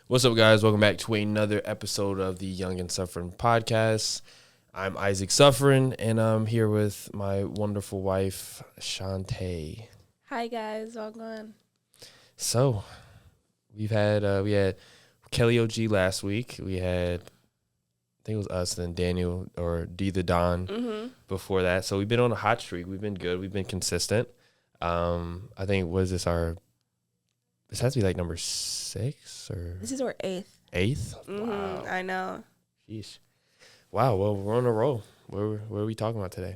What's up, guys? Welcome back to another episode of the Young Suffren Podcast. I'm Isaac Suffren, and I'm here with my wonderful wife, Shantae. Hi, guys. Welcome. So, we had Kelly OG last week. We had, I think it was us, then Daniel or D the Don before that. So we've been on a hot streak. We've been good. We've been consistent. I think, this has to be like number 6 or? This is our 8th. 8th? Wow. I know. Sheesh. Wow, well, we're on a roll. What are we talking about today?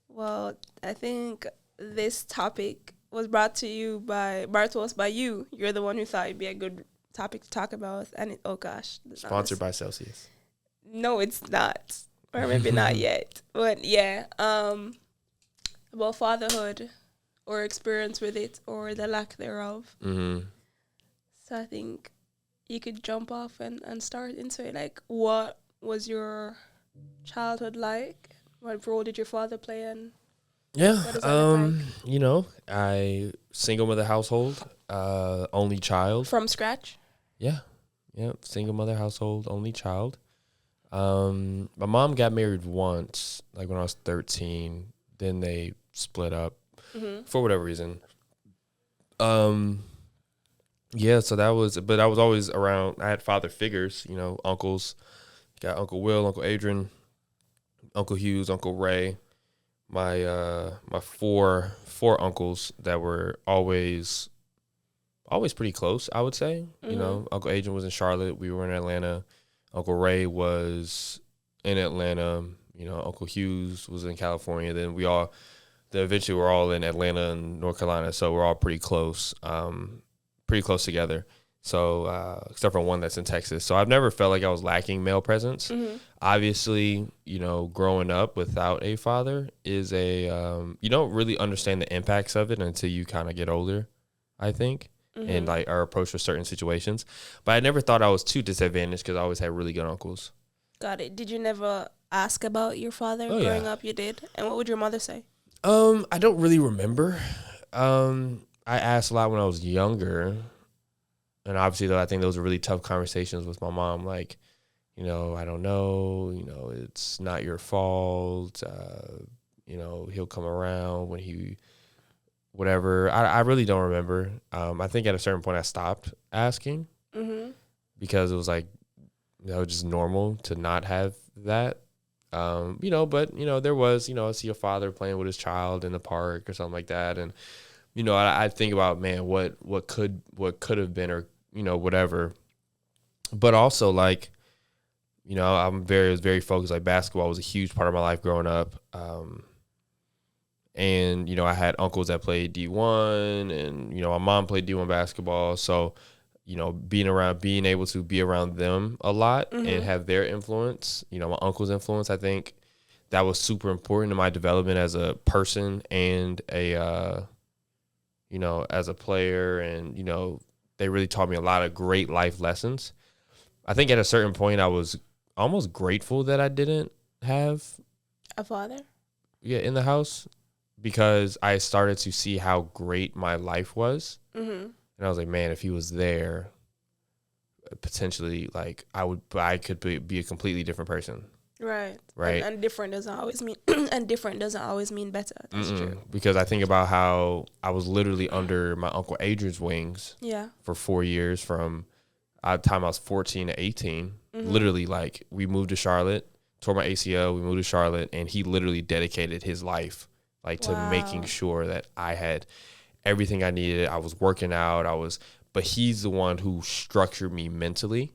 Well, I think this topic was brought to us by you. You're the one who thought it'd be a good topic to talk about. And Sponsored by Celsius. No, it's not. Or maybe not yet. But yeah, about fatherhood or experience with it or the lack thereof. Mm-hmm. So I think you could jump off and start into it. Like, what was your childhood like? What role did your father play in? Yeah, what is that like? I single mother household, only child. From scratch? Yeah, single mother household, only child. My mom got married once, like when I was 13. Then they split up for whatever reason. Yeah, so but I was always around. I had father figures, uncles. Got Uncle Will, Uncle Adrian, Uncle Hughes, Uncle Ray. My four uncles that were always pretty close, I would say. Uncle Adrian was in Charlotte. We were in Atlanta. Uncle Ray was in Atlanta. Uncle Hughes was in California. Then eventually we're all in Atlanta and North Carolina. So we're all pretty close together. So except for one that's in Texas. So I've never felt like I was lacking male presence. Obviously, growing up without a father is you don't really understand the impacts of it until you kind of get older, I think, and like our approach for certain situations. But I never thought I was too disadvantaged because I always had really good uncles. Got it. Did you never ask about your father growing up? You did. And what would your mother say? I don't really remember. I asked a lot when I was younger. And obviously, though, I think those were really tough conversations with my mom. Like, I don't know. It's not your fault. He'll come around when whatever. I really don't remember. I think at a certain point I stopped asking because it was like, just normal to not have that. But there was, I see a father playing with his child in the park or something like that. And, I think about, man, what could have been or, whatever. But also, like, I'm very focused. Like, basketball was a huge part of my life growing up. And, I had uncles that played D1 and, my mom played D1 basketball. So, being able to be around them a lot and have their influence, my uncle's influence, I think that was super important in my development as a person and as a player. And, they really taught me a lot of great life lessons. I think at a certain point I was almost grateful that I didn't have a father. Yeah, in the house, because I started to see how great my life was. And I was like, man, if he was there, potentially, like I could be a completely different person. Right. And different doesn't always mean better. That's true. Because I think about how I was literally under my Uncle Adrian's wings for 4 years from the time I was 14 to 18. Literally, like, we moved to Charlotte, tore my ACL, we moved to Charlotte, and he literally dedicated his life to making sure that I had everything I needed. I was working out, but he's the one who structured me mentally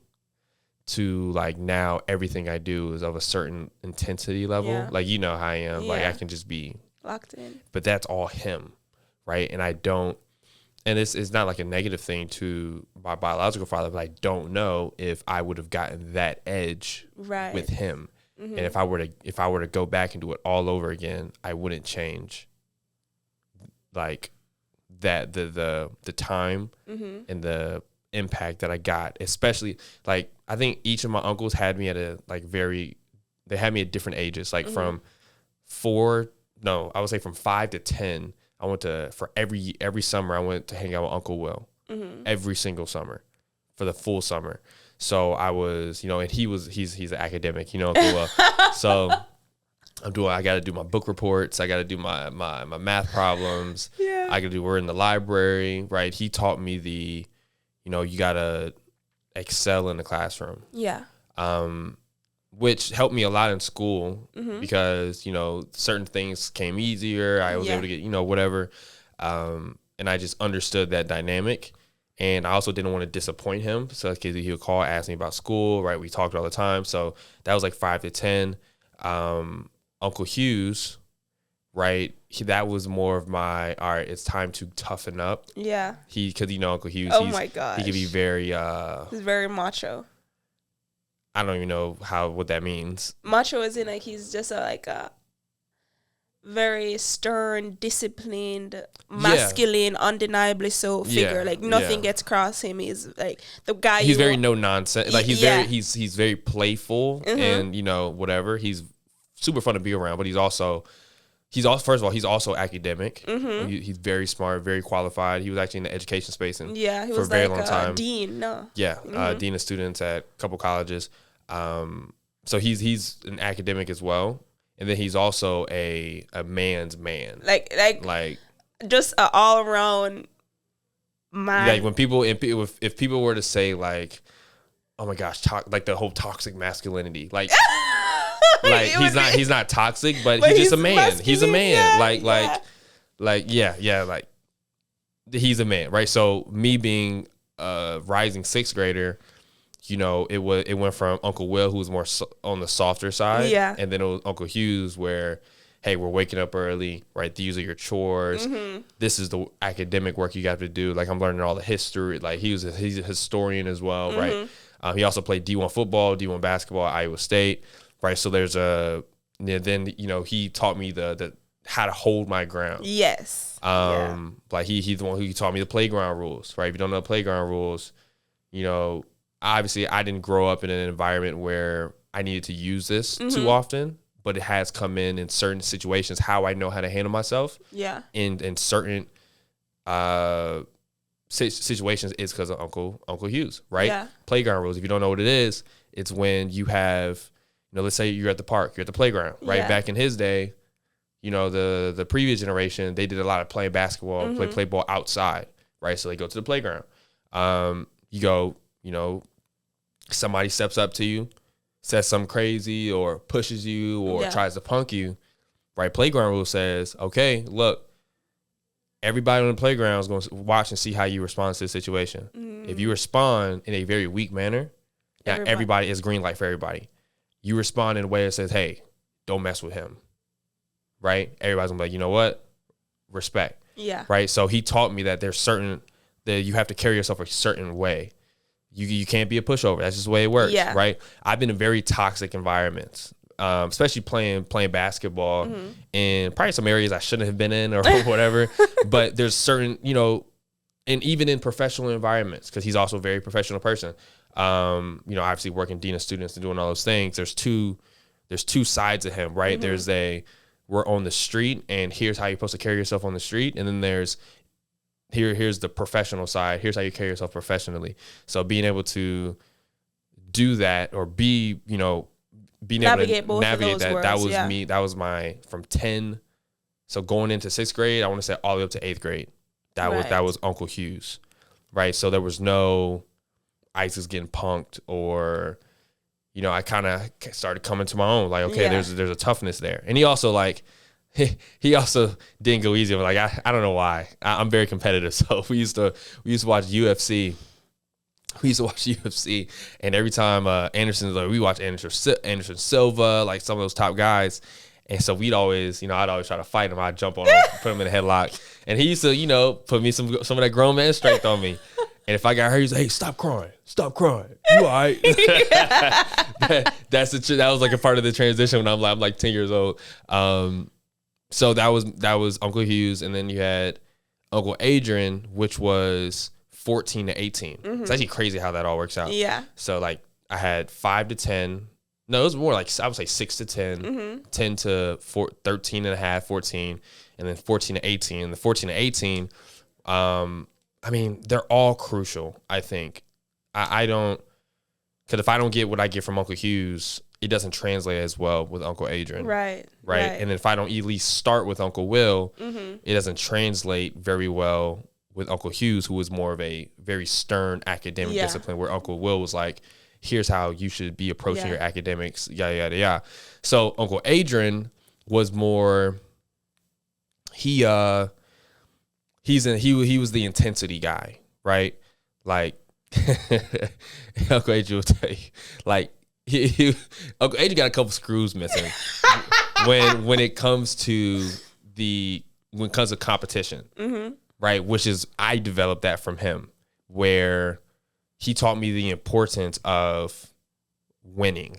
to, like, now everything I do is of a certain intensity level. Yeah. Like, how I am. Yeah. Like, I can just be locked in. But that's all him, right? And it's not like a negative thing to my biological father, but I don't know if I would have gotten that edge with him. And if I were to go back and do it all over again, I wouldn't change, like, that the time and the impact that I got, especially, like, I think each of my uncles had me at they had me at different ages, like from 5 to 10. I went to, for every summer I went to hang out with Uncle Will every single summer for the full summer. So I was, and he's an academic, Uncle Will. So I got to do my book reports. I got to do my math problems. Yeah. We're in the library, right? He taught me you got to excel in the classroom. Yeah. Which helped me a lot in school because, certain things came easier. I was able to get, whatever. And I just understood that dynamic. And I also didn't want to disappoint him. So he would call, ask me about school, right? We talked all the time. So that was like 5 to 10. Uncle Hughes, right? That was more of my, all right, it's time to toughen up. Yeah. Because Uncle Hughes, oh my gosh, he could be very, he's very macho. I don't even know what that means. Macho is in like he's just a very stern, disciplined, masculine, undeniably so figure. Like nothing gets across him. He's like the guy. He's very no nonsense. Like he's very playful and whatever. He's super fun to be around, but he's also first of all he's also academic. He's very smart, very qualified. He was actually in the education space and he for was a very long time. Dean. No. Yeah, dean of students at a couple colleges. So he's an academic as well. And then he's also a man's man. Like just an all around man. Like when if people were to say like, oh my gosh, like the whole toxic masculinity, like he's not toxic, but he's just a man. He's a man. He's a man, right? So me being a rising sixth grader, it went from Uncle Will, who was more on the softer side, and then it was Uncle Hughes, where, hey, we're waking up early, right? These are your chores. This is the academic work you got to do. Like I'm learning all the history. Like he's a historian as well, right? He also played D1 football, D1 basketball at Iowa State, right? So there's then he taught me the how to hold my ground. Yes. Like he's the one who taught me the playground rules, right? If you don't know the playground rules, obviously, I didn't grow up in an environment where I needed to use this too often, but it has come in certain situations, how I know how to handle myself. Yeah. In certain situations, it's because of Uncle Hughes, right? Yeah. Playground rules. If you don't know what it is, it's when you have, let's say you're at the park, you're at the playground, right? Yeah. Back in his day, the previous generation, they did a lot of playing basketball, play ball outside, right? So they go to the playground. You go, somebody steps up to you, says something crazy or pushes you or tries to punk you, right? Playground rule says, okay, look, everybody on the playground is going to watch and see how you respond to the situation. If you respond in a very weak manner, now everybody is green light for everybody. You respond in a way that says, hey, don't mess with him, right? Everybody's going to be like, you know what? Respect. Yeah. Right? So he taught me that that you have to carry yourself a certain way. You can't be a pushover. That's just the way it works, right? I've been in very toxic environments, especially playing basketball in probably some areas I shouldn't have been in or whatever. But there's certain, and even in professional environments, because he's also a very professional person. Obviously working dean of students and doing all those things. There's two sides of him, right? There's we're on the street, and here's how you're supposed to carry yourself on the street, and then there's here's the professional side. Here's how you carry yourself professionally. So being able to do that or being able to navigate that, that was me. That was my, from 10. So going into 6th grade, I want to say all the way up to 8th grade. That was Uncle Hughes, right? So there was no ISIS getting punked or, I kind of started coming to my own. Like, okay, there's a toughness there. And he also he also didn't go easy. Like I don't know why. I'm very competitive, so we used to watch UFC. And every time we watch Anderson Silva, like some of those top guys, and so we'd always, I'd always try to fight him. I'd jump on him, put him in a headlock, and he used to, put me some of that grown man strength on me. And if I got hurt, he's like, "Hey, stop crying, you all right?" That was like a part of the transition when I'm like 10 years old. So that was Uncle Hughes, and then you had Uncle Adrian, which was 14 to 18. It's actually crazy how that all works out. Yeah. So like I had 5 to 10. No, it was more like I would say 6 to 10, 10 to 13 and a half, 14, and then 14 to 18. The 14 to 18, they're all crucial, I think. I don't, because if I don't get what I get from Uncle Hughes, it doesn't translate as well with Uncle Adrian. Right. And if I don't at least start with Uncle Will, it doesn't translate very well with Uncle Hughes, who was more of a very stern academic discipline, where Uncle Will was like, here's how you should be approaching your academics, yada, yada, yada. So Uncle Adrian was more, he was the intensity guy, right? Like, Uncle Adrian will tell you, like, Uncle Adrian got a couple screws missing when it comes to competition, right? Which is, I developed that from him, where he taught me the importance of winning,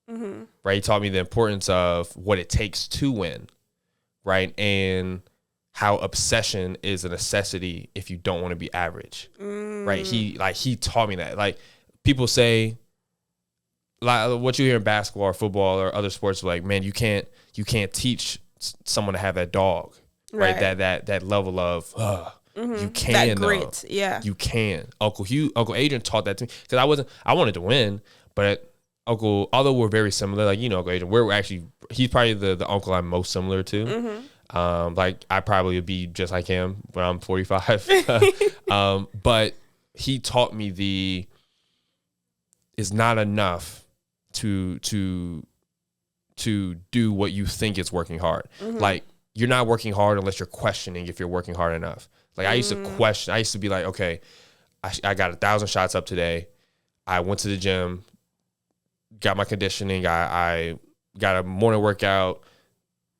right? He taught me the importance of what it takes to win, right? And how obsession is a necessity if you don't want to be average, right? He taught me that. Like, people say, like, what you hear in basketball or football or other sports, like, man, you can't teach someone to have that dog, right? That level of you can, that grit, you can. Uncle Adrian taught that to me, because I wanted to win, but although we're very similar, like, Uncle Adrian, he's probably the uncle I'm most similar to. Like, I probably would be just like him when I'm 45. But he taught me it's not enough to do what you think is working hard. Like, you're not working hard unless you're questioning if you're working hard enough. Like, I used to be like, okay, I got 1,000 shots up today. I went to the gym, got my conditioning. I got a morning workout,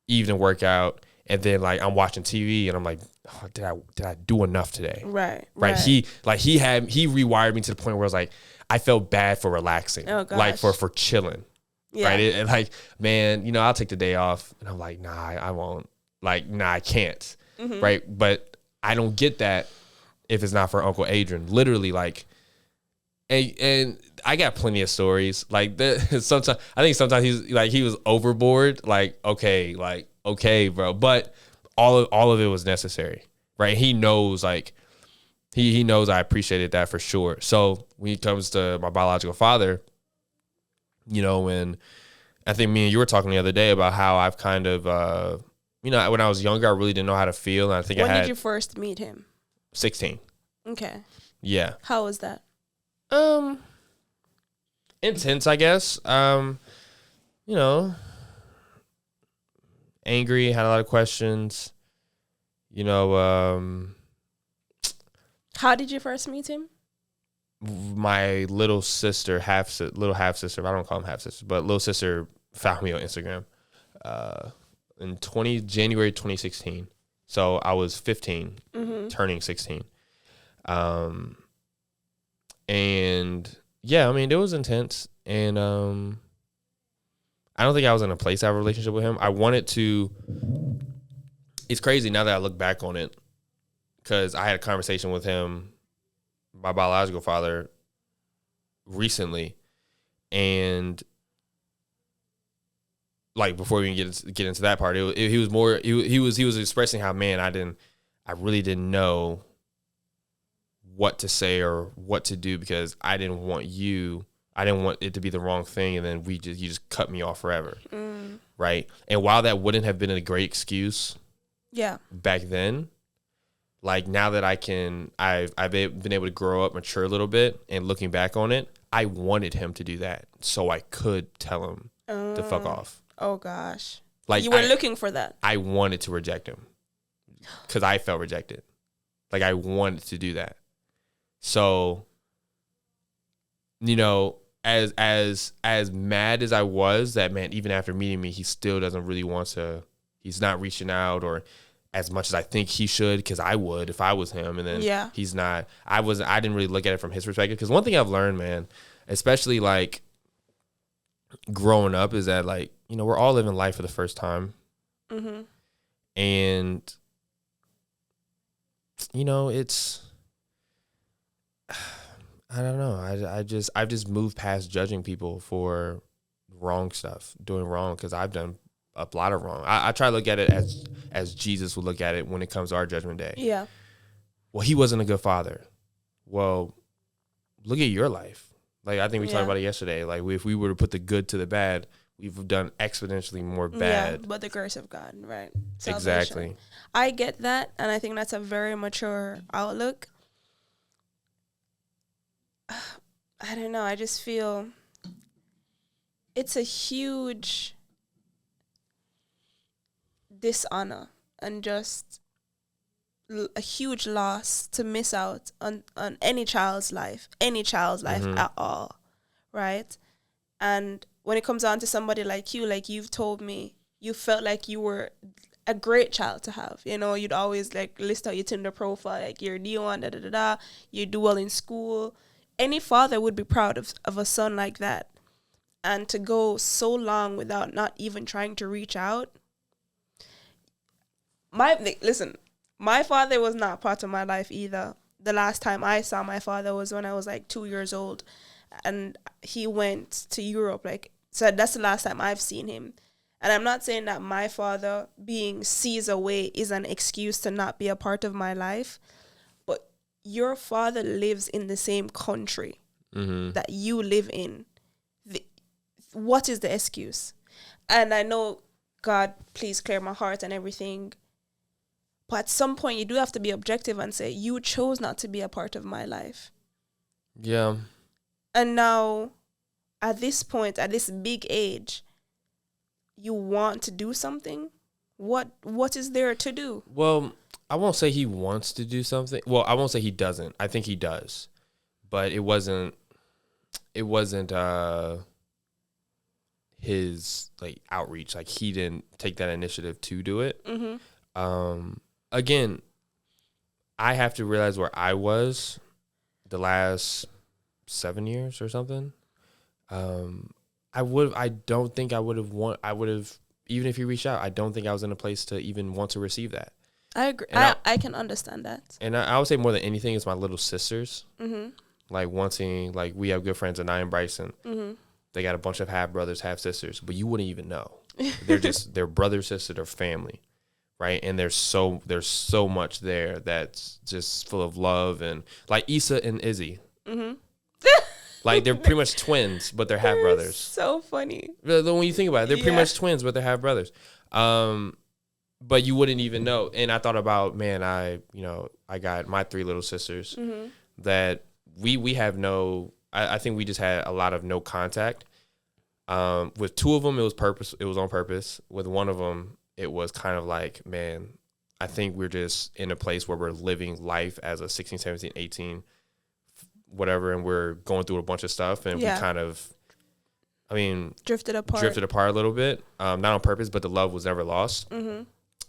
evening workout. And then, like, I'm watching TV and I'm like, oh, did I do enough today? Right. He rewired me to the point where I was like, I felt bad for relaxing, like for chilling. Yeah. Right. And like, man, I'll take the day off, and I'm like, nah, I won't. Like, nah, I can't. Right. But I don't get that if it's not for Uncle Adrian. Literally, like, and I got plenty of stories. Like, sometimes he was overboard. Like, okay, bro. But all of it was necessary, right? He knows, like, he knows I appreciated that for sure. So when it comes to my biological father, when I think me and you were talking the other day about how I've kind of, when I was younger, I really didn't know how to feel. And I think when did you first meet him? 16. Okay. Yeah. How was that? Intense, I guess. Angry, had a lot of questions. How did you first meet him? My little sister, half sister. I don't call them half sisters, but little sister found me on Instagram in January 2016. So I was 15, turning 16. And yeah, I mean, it was intense, and I don't think I was in a place to have a relationship with him. I wanted to. It's crazy now that I look back on it, because I had a conversation with him, my biological father, recently, and like, before we even get into that part, he was expressing how, man, I really didn't know what to say or what to do, because I didn't want it to be the wrong thing, and then you just cut me off forever, right? And while that wouldn't have been a great excuse, back then, like, now that I've been able to grow up, mature a little bit, and looking back on it, I wanted him to do that so I could tell him to fuck off. Oh gosh, like, you were looking for that. I wanted to reject him because I felt rejected. Like, I wanted to do that. So, as mad as I was that, man, even after meeting me, he still doesn't really want to. He's not reaching out or as much as I think he should, because I would if I was him. And then he's not. I didn't really look at it from his perspective, because one thing I've learned, man, especially like growing up, is that, like, we're all living life for the first time, and it's. I don't know. I've just moved past judging people for wrong stuff, doing wrong, because I've done a lot of wrong. I try to look at it as Jesus would look at it when it comes to our judgment day. Yeah. Well, he wasn't a good father. Well, look at your life. Like, I think we talked about it yesterday. Like, if we were to put the good to the bad, we've done exponentially more bad. Yeah, but the grace of God, right? Salvation. Exactly. I get that, and I think that's a very mature outlook. I don't know. I just feel it's a huge dishonor and just a huge loss to miss out on any child's life at all, right? And when it comes on to somebody like you, like you've told me, you felt like you were a great child to have. You know, you'd always like list out your Tinder profile, like you're D1, da-da-da-da, you do well in school. Any father would be proud of a son like that. And to go so long without not even trying to reach out. My father was not part of my life either. The last time I saw my father was when I was like 2 years old, and he went to Europe. Like, so that's the last time I've seen him. And I'm not saying that my father being seas away is an excuse to not be a part of my life, but your father lives in the same country that you live in. What is the excuse? And I know, God, please clear my heart and everything. But at some point, you do have to be objective and say, you chose not to be a part of my life. Yeah. And now, at this point, at this big age, you want to do something? What is there to do? Well, I won't say he wants to do something. Well, I won't say he doesn't. I think he does. But it wasn't his like outreach. Like, he didn't take that initiative to do it. Again, I have to realize where I was the last 7 years or something. I don't think I would have, even if he reached out, I don't think I was in a place to even want to receive that. I agree. I can understand that. And I would say more than anything, it's my little sisters. Like, wanting, like, we have good friends, Anaya and Bryson. They got a bunch of half brothers, half sisters, but you wouldn't even know. They're brother, sister, they're family. Right. And there's so much there that's just full of love, and like Issa and Izzy. Like, they're pretty much twins, but they're half brothers. So funny. When you think about it, they're pretty much twins, but they're half brothers. But you wouldn't even know. And I thought about, man, I got my 3 little sisters that we have I think we just had a lot of no contact. With 2 of them, it was on purpose. With one of them, it was kind of like, man, I think we're just in a place where we're living life as a 16, 17, 18, whatever, and we're going through a bunch of stuff, and we kind of, drifted apart a little bit, not on purpose, but the love was never lost.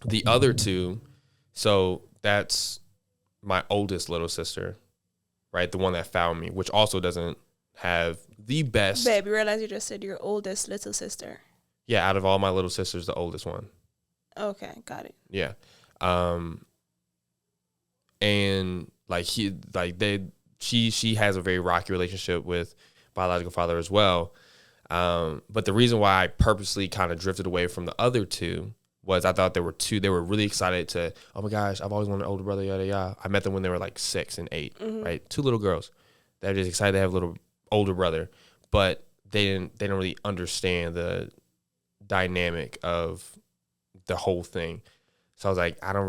The other 2, so that's my oldest little sister, right, the one that found me, which also doesn't have the best. Babe, you realize you just said your oldest little sister? Yeah, out of all my little sisters, the oldest one. Okay, got it. Yeah. And like she has a very rocky relationship with biological father as well. But the reason why I purposely kind of drifted away from the other 2 was I thought they were really excited to, oh my gosh, I've always wanted an older brother, yada yada. I met them when they were like 6 and 8, right? 2 little girls. They're just excited to have a little older brother, but they didn't really understand the dynamic of the whole thing. So I was like, I don't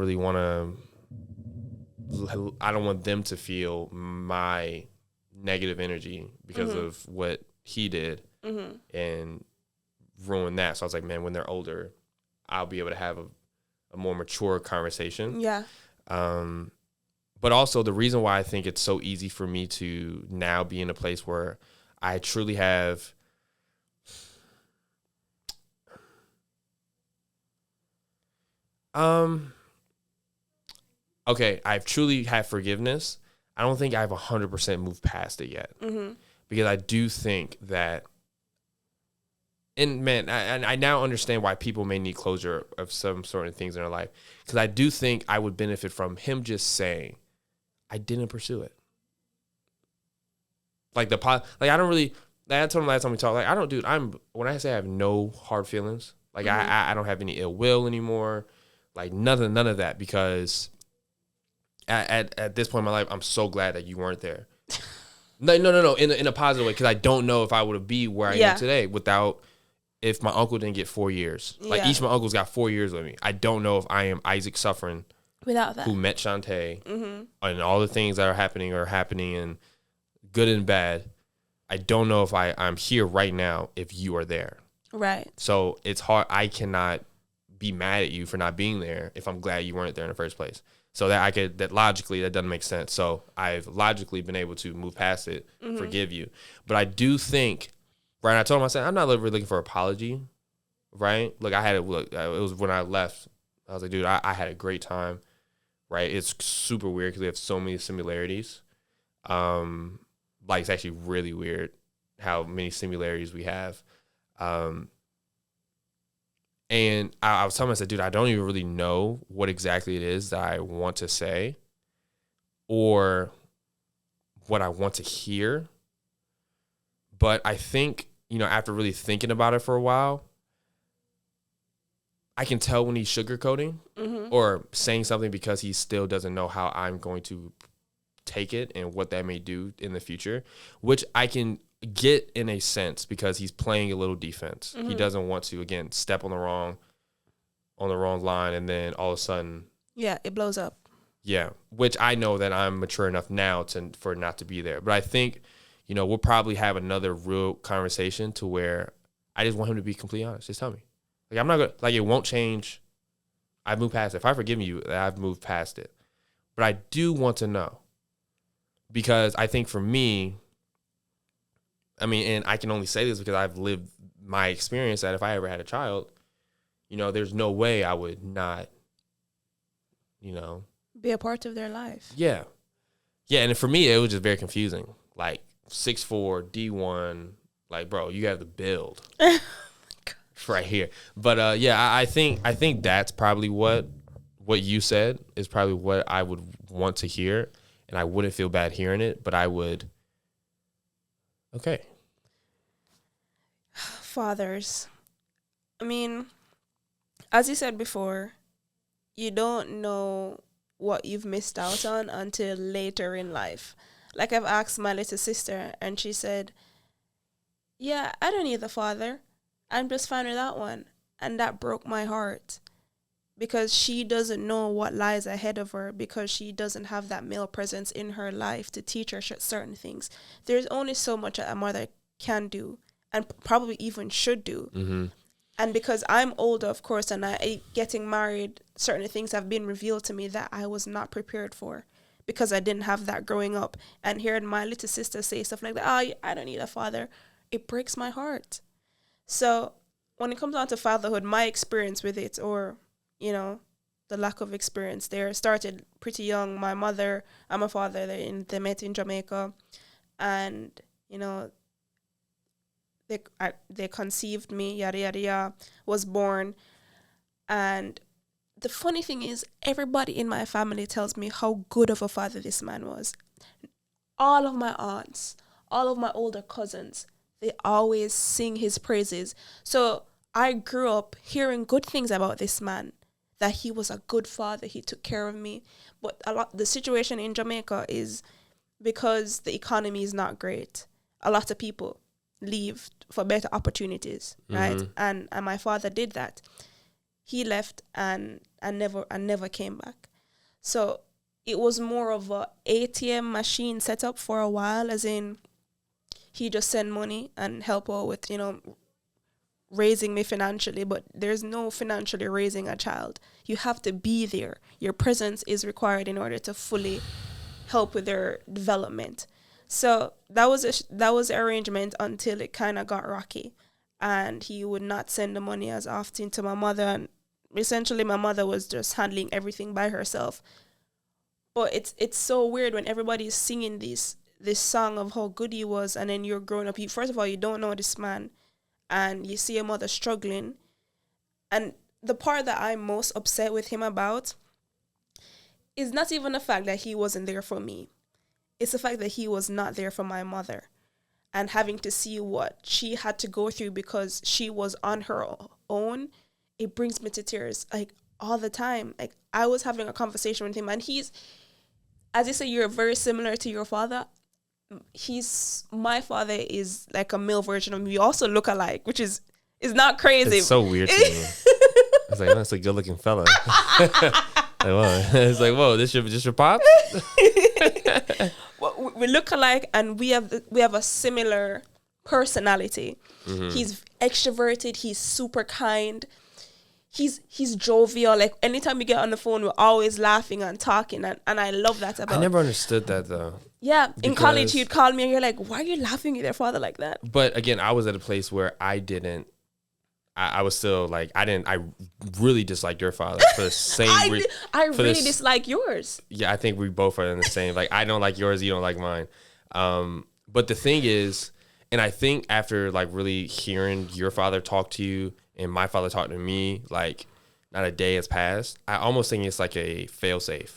want them to feel my negative energy because of what he did and ruin that. So I was like, man, when they're older, I'll be able to have a more mature conversation. Yeah. But also the reason why I think it's so easy for me to now be in a place where I truly have I truly have forgiveness. I don't think I've 100% moved past it yet. Because I do think that, and man, I now understand why people may need closure of some sort of things in their life. Because I do think I would benefit from him just saying, I didn't pursue it. Like I don't really, like I told him last time we talked, like I don't, dude, when I say I have no hard feelings, like I don't have any ill will anymore, like none of that, because at this point in my life, I'm so glad that you weren't there. No. In a positive way, because I don't know if I would be where I am today without if my uncle didn't get 4 years. Like each of my uncles got 4 years with me. I don't know if I am Isaac Suffren without that. Who met Shantae and all the things that are happening and good and bad. I don't know if I'm here right now if you are there. Right. So it's hard. I cannot be mad at you for not being there if I'm glad you weren't there in the first place. So that logically, that doesn't make sense. So I've logically been able to move past it, forgive you. But I do think, right, I told him, I said, I'm not really looking for an apology, right? Look, it was when I left. I was like, dude, I had a great time, right? It's super weird because we have so many similarities. Like, it's actually really weird how many similarities we have. And I was telling him, I said, dude, I don't even really know what exactly it is that I want to say or what I want to hear. But I think, after really thinking about it for a while, I can tell when he's sugarcoating or saying something because he still doesn't know how I'm going to take it and what that may do in the future, which I can get in a sense because he's playing a little defense. He doesn't want to, again, step on the wrong line and then all of a sudden it blows up. Yeah, which I know that I'm mature enough now for not to be there. But I think, we'll probably have another real conversation to where I just want him to be completely honest. Just tell me. Like, I'm not going to, like, it won't change. I've moved past it. If I forgive you, I've moved past it. But I do want to know because I think for me, and I can only say this because I've lived my experience that if I ever had a child, there's no way I would not, be a part of their life. Yeah. Yeah, and for me, it was just very confusing. Like, 6'4", D1, like, bro, you have to build right here. But, I think that's probably what you said is probably what I would want to hear, and I wouldn't feel bad hearing it, but I would. Okay. Fathers. As you said before, you don't know what you've missed out on until later in life. Like, I've asked my little sister, and she said, yeah, I don't need a father. I'm just fine with that one. And that broke my heart because she doesn't know what lies ahead of her because she doesn't have that male presence in her life to teach her certain things. There's only so much a mother can do and probably even should do. Mm-hmm. And because I'm older, of course, and getting married, certain things have been revealed to me that I was not prepared for because I didn't have that growing up. And hearing my little sister say stuff like that, I don't need a father, it breaks my heart. So when it comes down to fatherhood, my experience with it, or, the lack of experience there, started pretty young. My mother and my father, they met in Jamaica, and, they conceived me, yada, yada, yada, was born. And the funny thing is, everybody in my family tells me how good of a father this man was. All of my aunts, all of my older cousins, they always sing his praises. So I grew up hearing good things about this man, that he was a good father, he took care of me. But the situation in Jamaica is because the economy is not great. A lot of people leave for better opportunities, right? And my father did that. He left and never came back. So it was more of a ATM machine set up for a while, as in he just send money and help out with, raising me financially, but there's no financially raising a child. You have to be there. Your presence is required in order to fully help with their development. So that was arrangement until it kind of got rocky, and he would not send the money as often to my mother, and essentially my mother was just handling everything by herself. But it's so weird when everybody's singing this song of how good he was, and then you're growing up. First of all, you don't know this man, and you see your mother struggling. And the part that I'm most upset with him about is not even the fact that he wasn't there for me. It's the fact that he was not there for my mother, and having to see what she had to go through because she was on her own. It brings me to tears, like, all the time. Like, I was having a conversation with him, and he's, as you say, you're very similar to your father. my father is like a male version of me. We also look alike, which is not crazy. It's so weird to me. It's like, that's a good looking fella. Like, whoa. It's like, whoa, this your pop? Well, we look alike, and we have a similar personality. Mm-hmm. He's extroverted. He's super kind. He's jovial. Like anytime we get on the phone, we're always laughing and talking, and I love that about. I never understood that though. Yeah, in college he'd call me and you're like, why are you laughing at your father like that? But again, I was at a place where I didn't. I was still like, I really disliked your father for the same reason. I really dislike yours. Yeah, I think we both are in the same. Like, I don't like yours, you don't like mine. But the thing is, and I think after like really hearing your father talk to you and my father talk to me, like not a day has passed. I almost think it's like a failsafe.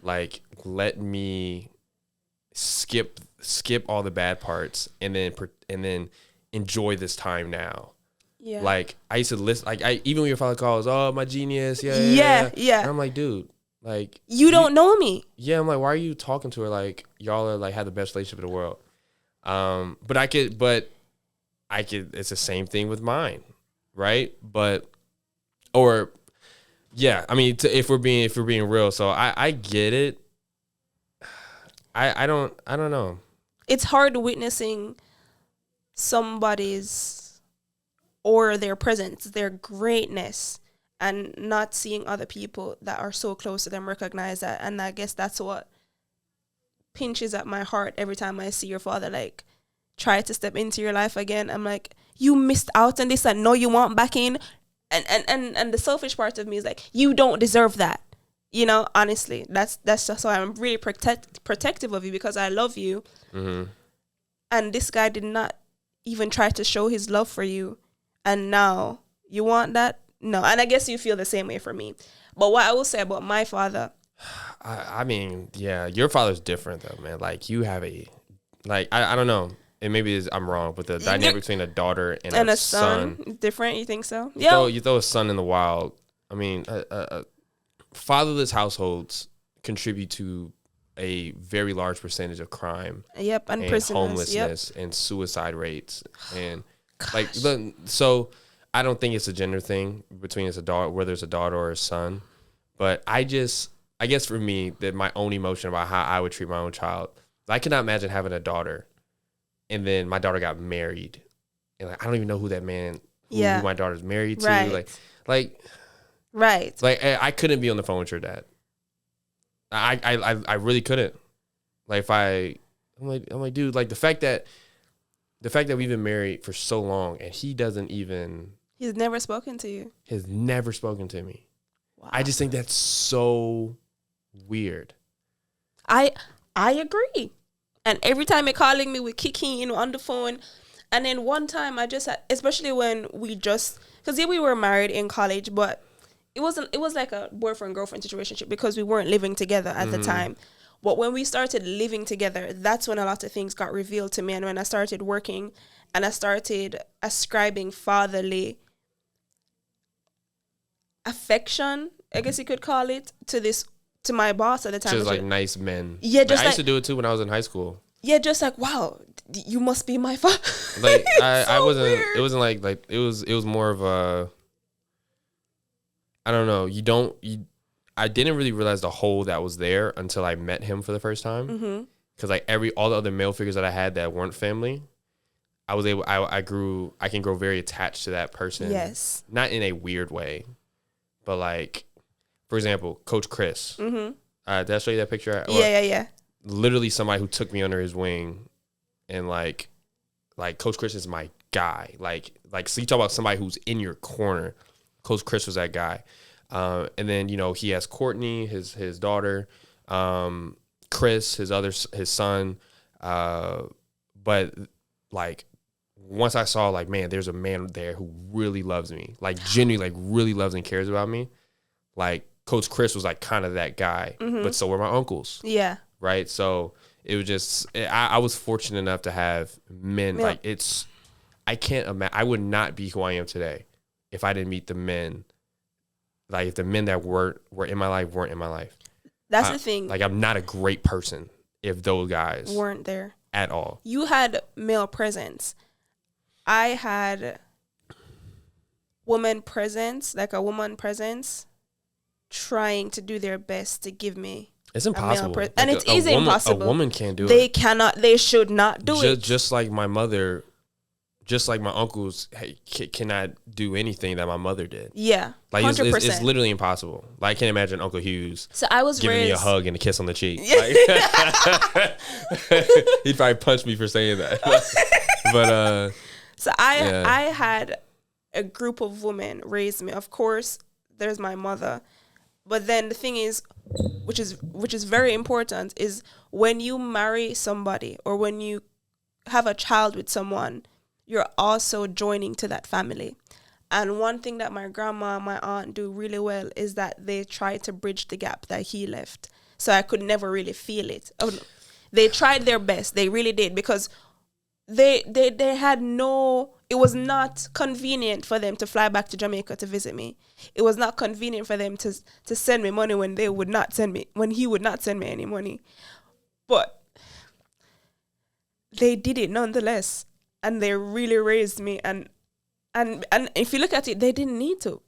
Like, let me skip all the bad parts and then enjoy this time now. Yeah. Like, I used to listen, like, even when your father calls, oh, my genius, yeah. And I'm like, dude, like, you don't know me. Yeah, I'm like, why are you talking to her like y'all are like have the best relationship in the world? But I could, it's the same thing with mine, right? Yeah, I mean, if we're being real, so I get it. I don't know. It's hard witnessing somebody's or their presence, their greatness, and not seeing other people that are so close to them recognize that. And I guess that's what pinches at my heart every time I see your father, like, try to step into your life again. I'm like, you missed out on this, and no, you want back in. And the selfish part of me is like, you don't deserve that. You know, honestly, that's just why I'm really protective of you, because I love you. Mm-hmm. And this guy did not even try to show his love for you. And now you want that? No. And I guess you feel the same way for me. But what I will say about my father. I mean, yeah, your father's different though, man. Like, you have I don't know. And maybe I'm wrong, but the dynamic between a daughter and a son is different. You think so? Yeah. You throw a son in the wild. I mean, fatherless households contribute to a very large percentage of crime. Yep, and homelessness and suicide rates and like. So I don't think it's a gender thing between whether it's a daughter or a son, but I guess for me that my own emotion about how I would treat my own child, I cannot imagine having a daughter, and then my daughter got married, and like I don't even know who that man, who my daughter's married to, right. like. Right. Like, I couldn't be on the phone with your dad. I really couldn't. Like, I'm like, dude, like the fact that we've been married for so long and he's never spoken to you. Has never spoken to me. Wow. I just think that's so weird. I agree. And every time you're calling me with kicking on the phone, and then one time I just had, especially when because we were married in college, but it was like a boyfriend-girlfriend situation because we weren't living together at the time. But when we started living together, that's when a lot of things got revealed to me. And when I started working and I started ascribing fatherly affection, I guess you could call it, to my boss at the time. Just like nice men. Yeah, just I used to do it too when I was in high school. Yeah, just like, wow, you must be my father. Like, I wasn't, weird. It wasn't like it was more of a, I don't know. I didn't really realize the hole that was there until I met him for the first time. Mm-hmm. Cause like all the other male figures that I had that weren't family, I can grow very attached to that person. Yes. Not in a weird way, but like, for example, Coach Chris. Mm-hmm. Did I show you that picture? Yeah. Literally somebody who took me under his wing, and like Coach Chris is my guy. Like, so you talk about somebody who's in your corner. Coach Chris was that guy. And then, he has Courtney, his daughter, Chris, his son. But like, once I saw like, man, there's a man there who really loves me, like genuinely, like really loves and cares about me. Like, Coach Chris was like kind of that guy, but so were my uncles. Yeah. Right. So it was just, I was fortunate enough to have men. Yeah. Like, I can't imagine, I would not be who I am today if I didn't meet the men, like if the men that were in my life weren't in my life. That's the thing. Like, I'm not a great person if those guys weren't there at all. You had male presence. I had woman presence, like a woman presence, trying to do their best to give me. It's impossible. And it is impossible. A woman can't do it. They cannot, they should not do it. Just like my mother, just like my uncles cannot do anything that my mother did. Yeah, like 100%. It's literally impossible. Like I can't imagine Uncle Hughes. So I was giving me a hug and a kiss on the cheek. Like, he'd probably punch me for saying that. But so I had a group of women raise me. Of course, there's my mother, but then the thing is, which is very important, is when you marry somebody or when you have a child with someone, you're also joining to that family. And one thing that my grandma and my aunt do really well is that they try to bridge the gap that he left. So I could never really feel it. Oh, no. They tried their best. They really did, because they had no, it was not convenient for them to fly back to Jamaica to visit me. It was not convenient for them to send me money when he would not send me any money. But they did it nonetheless. And they really raised me, and if you look at it, they didn't need to.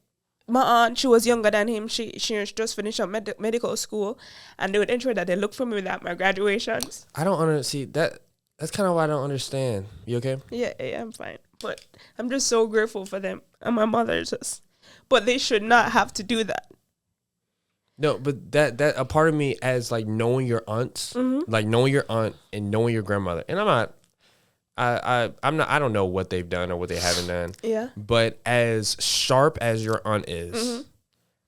My aunt, she was younger than him. She just finished up medical school, and they would ensure that they looked for me without my graduations. I don't understand that. That's kind of why I don't understand. You okay? Yeah, I'm fine. But I'm just so grateful for them and my mother. But they should not have to do that. No, but that a part of me, as like knowing your aunts, like knowing your aunt and knowing your grandmother, and I'm not. I don't know what they've done or what they haven't done. Yeah. But as sharp as your aunt is,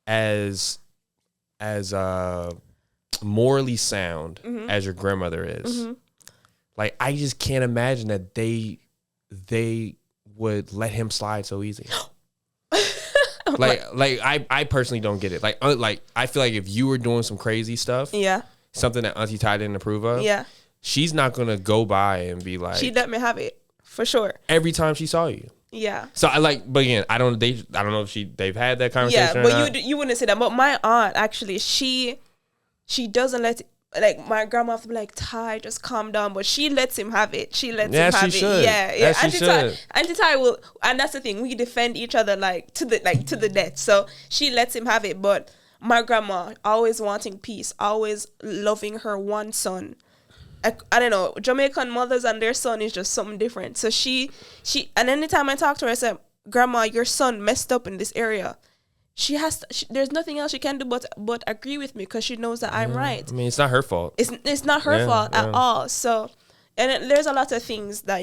as morally sound as your grandmother is, like I just can't imagine that they would let him slide so easy. I personally don't get it. Like I feel like if you were doing some crazy stuff, something that Auntie Ty didn't approve of, she's not gonna go by and be like, she let me have it for sure every time she saw you. Yeah. So but again, I don't know if they've had that conversation. Yeah, but you wouldn't say that. But my aunt actually, she doesn't let, like, my grandma have to be like, Ty, just calm down. But she lets him have it. She lets him have it. Yeah. Auntie Ty will, and that's the thing. We defend each other to the death. So she lets him have it. But my grandma, always wanting peace, always loving her one son. I don't know, Jamaican mothers and their son is just something different. So she and anytime I talk to her, I say, Grandma, your son messed up in this area. There's nothing else she can do but agree with me, because she knows that I'm right. I mean, it's not her fault. It's not her fault at all. So, and there's a lot of things that,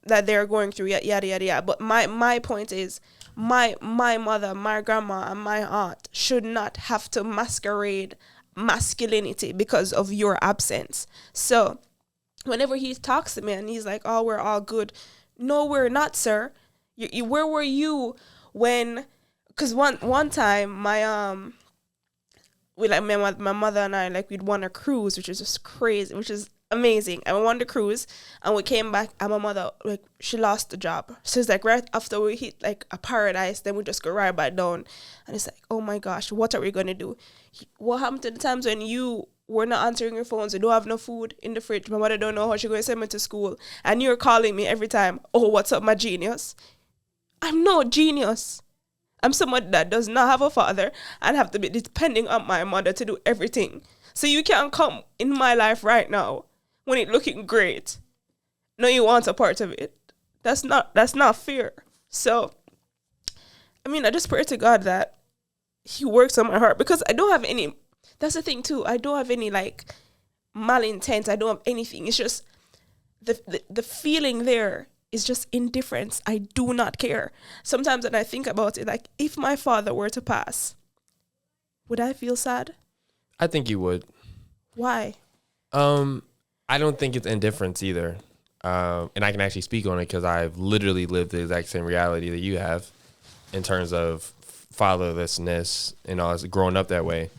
that they're going through, yada, yada, yada. But my point is, my mother, my grandma, and my aunt should not have to masquerade masculinity because of your absence. So whenever he talks to me and he's like, oh, we're all good. No, we're not, sir. You where were you when, because one time my mother and I, like, we'd won a cruise, which is just crazy, which is amazing. And we won the cruise and we came back and my mother, like, she lost the job. So it's like right after we hit like a paradise, then we just go right back down. And it's like, oh my gosh, what are we going to do? What happened to the times when you were not answering your phones, you don't have no food in the fridge, my mother don't know how she's going to send me to school, and you're calling me every time, oh, what's up, my genius? I'm no genius. I'm someone that does not have a father and have to be depending on my mother to do everything. So you can't come in my life right now when it's looking great. No, you want a part of it. That's not fair. So, I mean, I just pray to God that he works on my heart, because I don't have any, that's the thing too, I don't have any like malintent, I don't have anything. It's just the feeling there is just indifference. I do not care. Sometimes when I think about it, like, if my father were to pass, would I feel sad? I think you would. Why? I don't think it's indifference either. And I can actually speak on it because I've literally lived the exact same reality that you have in terms of fatherlessness and all, growing up that way.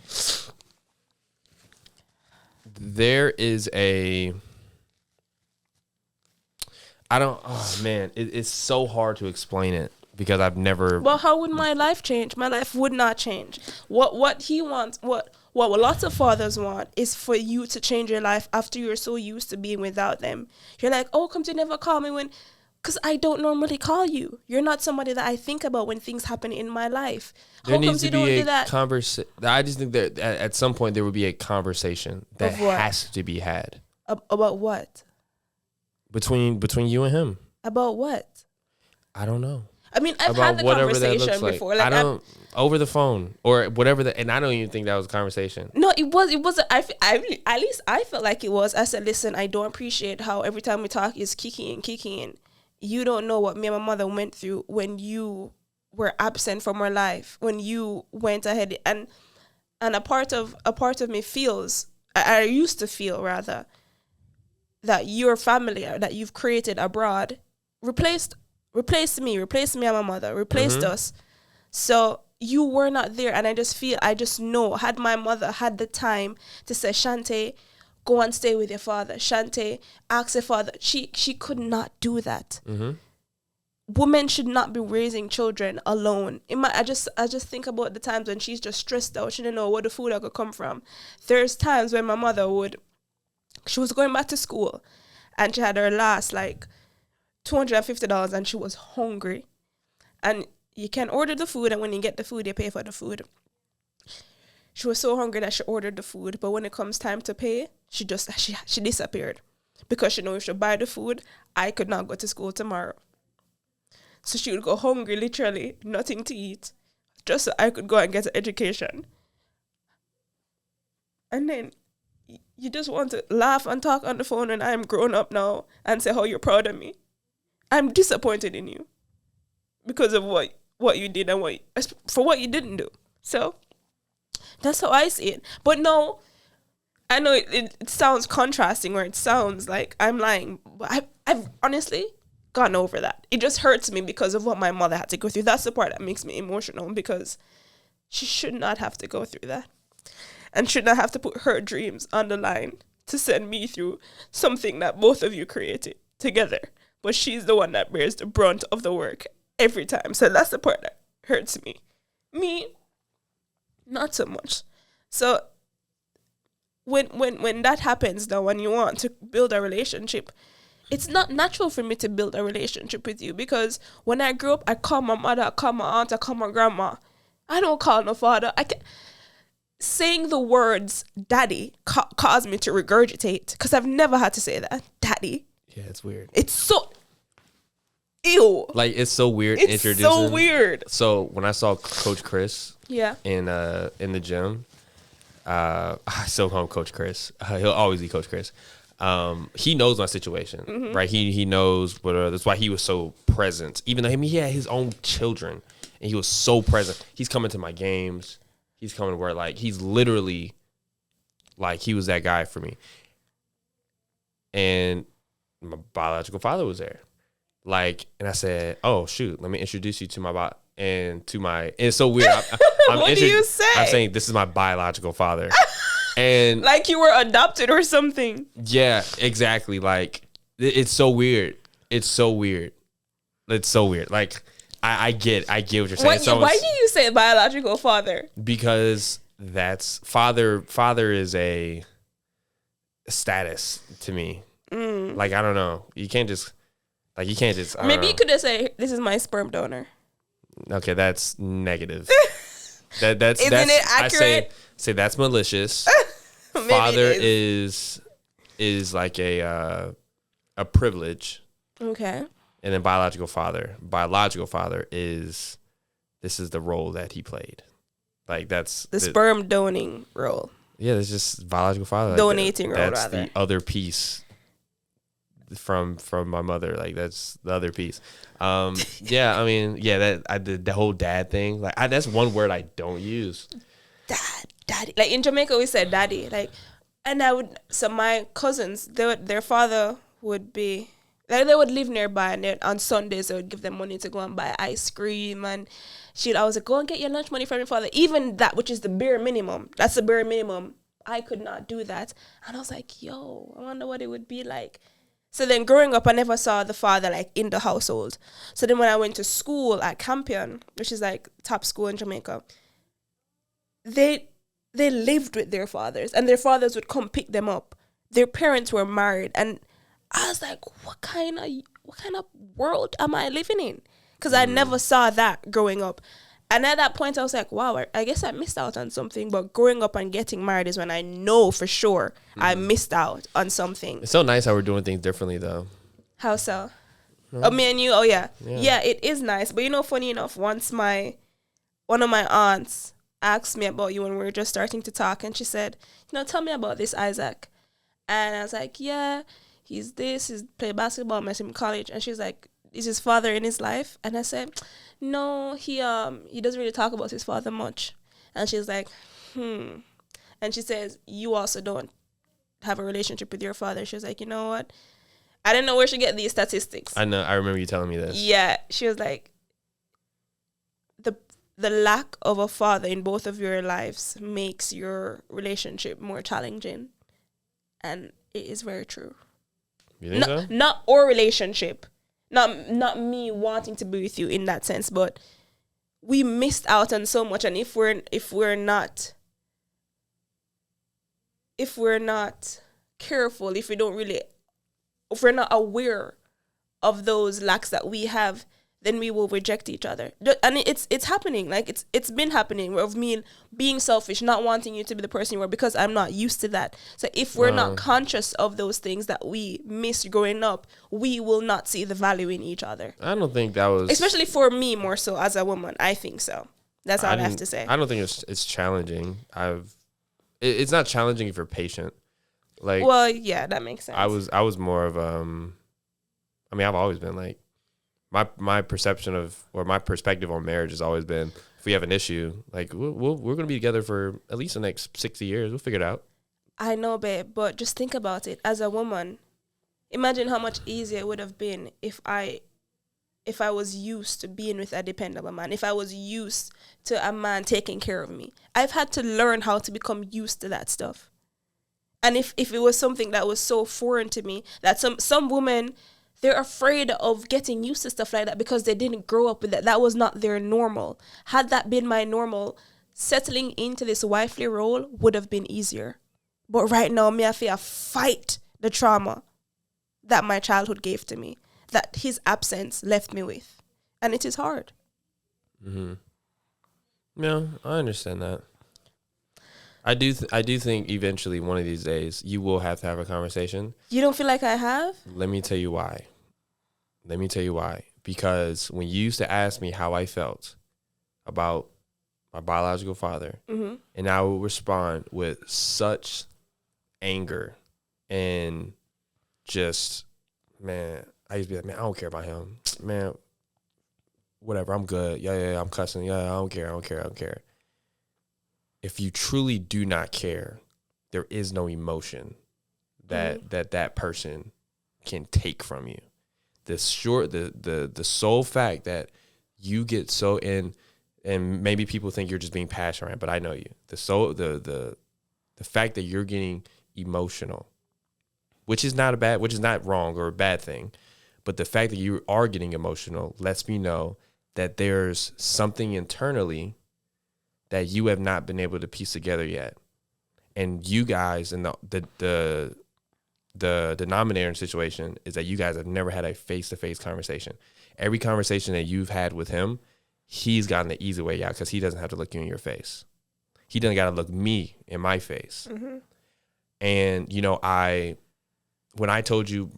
There is it's so hard to explain it because I've never. Well, how would my life change? My life would not change. What he wants, what lots of fathers want is for you to change your life after you're so used to being without them. You're like, oh, come to never call me when, because I don't normally call you. You're not somebody that I think about when things happen in my life. There needs to be a conversation. I just think that at some point there would be a conversation that has to be had. About what? Between you and him. About what? I don't know. I mean, I've had the conversation before. Like, I don't, over the phone or whatever. And I don't even think that was a conversation. No, it was. At least I felt like it was. I said, listen, I don't appreciate how every time we talk is kicking. You don't know what me and my mother went through when you were absent from our life, when you went ahead. And a part of me feels, I used to feel rather, that your family that you've created abroad replaced me and my mother, replaced us. So you were not there. And I just know, had my mother had the time to say, Shantae, go and stay with your father. Shantae, ask your father. She could not do that. Women should not be raising children alone. I just think about the times when she's just stressed out. She didn't know where the food could come from. There's times when my mother she was going back to school and she had her last like $250 and she was hungry. And you can order the food, and when you get the food, you pay for the food. She was so hungry that she ordered the food, but when it comes time to pay, she disappeared because she knew if she buy the food, I could not go to school tomorrow. So she would go hungry, literally, nothing to eat, just so I could go and get an education. And then you just want to laugh and talk on the phone, and I'm grown up now, and say how you're proud of me. I'm disappointed in you because of what you did and for what you didn't do. So that's how I see it. But no, I know it sounds contrasting, or it sounds like I'm lying, but I've honestly gotten over that. It just hurts me because of what my mother had to go through. That's the part that makes me emotional, because she should not have to go through that, and should not have to put her dreams on the line to send me through something that both of you created together. But she's the one that bears the brunt of the work every time. So that's the part that hurts me. Me, not so much. So when that happens, though, when you want to build a relationship, it's not natural for me to build a relationship with you, because when I grew up, I call my mother, I call my aunt, I call my grandma. I don't call no father. Saying the words daddy caused me to regurgitate, because I've never had to say that. Daddy. Yeah, it's weird. It's so ew. Like, it's so weird. It's so weird. So when I saw Coach Chris, in the gym, I still call him Coach Chris. He'll always be Coach Chris. He knows my situation, right? He knows what. That's why he was so present. Even though he had his own children, and he was so present. He's coming to my games. He's coming to where, like, he's literally, like, he was that guy for me. And my biological father was there. Like, and I said, oh, shoot, let me introduce you to my and it's so weird. What do you say? I'm saying this is my biological father. And like you were adopted or something. Yeah, exactly. Like, it's so weird. It's so weird. Like, I get what you're saying. Why do you say biological father? Because that's father is a status to me. Like, I don't know. You can't just maybe you could just say, this is my sperm donor. Okay, that's negative. Isn't it accurate? I say that's malicious. Father is like a privilege. Okay. And then biological father is, this is the role that he played. Like, that's the sperm donating role. Yeah, it's just biological father. Donating role, that's rather. The other piece from my mother. Like, that's the other piece. Yeah, I mean, yeah, that I did the whole dad thing. Like, that's one word I don't use. Daddy. Like, in Jamaica, we said daddy. Like, and so my cousins, their father would be, like, they would live nearby, and on Sundays they would give them money to go and buy ice cream, and I was like, go and get your lunch money from your father. Even that, which is the bare minimum. That's the bare minimum. I could not do that. And I was like, yo, I wonder what it would be like. So then growing up, I never saw the father, like, in the household. So then when I went to school at Campion, which is like top school in Jamaica, they lived with their fathers, and their fathers would come pick them up. Their parents were married, and I was like, what kind of world am I living in? Because I never saw that growing up. And at that point, I was like, wow, I guess I missed out on something. But growing up and getting married is when I know for sure I missed out on something. It's so nice how we're doing things differently, though. How so? Oh, me and you? Oh, yeah. Yeah, it is nice. But, funny enough, once one of my aunts asked me about you when we were just starting to talk. And she said, tell me about this Isaac. And I was like, yeah, he's played basketball, met him in college. And she's like, is his father in his life? And I said, no, he doesn't really talk about his father much. And she's like, And she says, you also don't have a relationship with your father. She was like, you know what? I didn't know where she get these statistics. I know. I remember you telling me this. Yeah. She was like, the lack of a father in both of your lives makes your relationship more challenging. And it is very true. You think so? Not our relationship. Not me wanting to be with you in that sense, but we missed out on so much. And if we're not careful, if we're not aware of those lacks that we have, then we will reject each other. And it's happening. Like it's been happening of me being selfish, not wanting you to be the person you are because I'm not used to that. So if we're not conscious of those things that we missed growing up, we will not see the value in each other. I don't think that was... Especially for me more so as a woman. I think so. That's all I have to say. I don't think it's challenging. It's not challenging if you're patient. Like, well, yeah, that makes sense. I was more of I've always been like, my perception of, or my perspective on marriage has always been, if we have an issue, like we're going to be together for at least the next 60 years. We'll figure it out. I know, babe, but just think about it. As a woman, imagine how much easier it would have been if I was used to being with a dependable man, if I was used to a man taking care of me. I've had to learn how to become used to that stuff. And if it was something that was so foreign to me, that some women, they're afraid of getting used to stuff like that because they didn't grow up with that. That was not their normal. Had that been my normal, settling into this wifely role would have been easier. But right now, me, I feel I fight the trauma that my childhood gave to me, that his absence left me with. And it is hard. Mm-hmm. No, I understand that. I do think eventually one of these days you will have to have a conversation. You don't feel like I have? Let me tell you why. Because when you used to ask me how I felt about my biological father, mm-hmm. and I would respond with such anger and just, man, I used to be like, man, I don't care about him. Man, whatever, I'm good. Yeah, I'm cussing. Yeah, I don't care. If you truly do not care, there is no emotion that mm-hmm. that person can take from you. The sole fact that you get so in, and maybe people think you're just being passionate, but I know you. The fact that you're getting emotional, which is not wrong or a bad thing, but the fact that you are getting emotional lets me know that there's something internally that you have not been able to piece together yet. And you guys, and the denominator in the situation is that you guys have never had a face-to-face conversation. Every conversation that you've had with him, he's gotten the easy way out because he doesn't have to look you in your face. He doesn't got to look me in my face. Mm-hmm. And, when I told you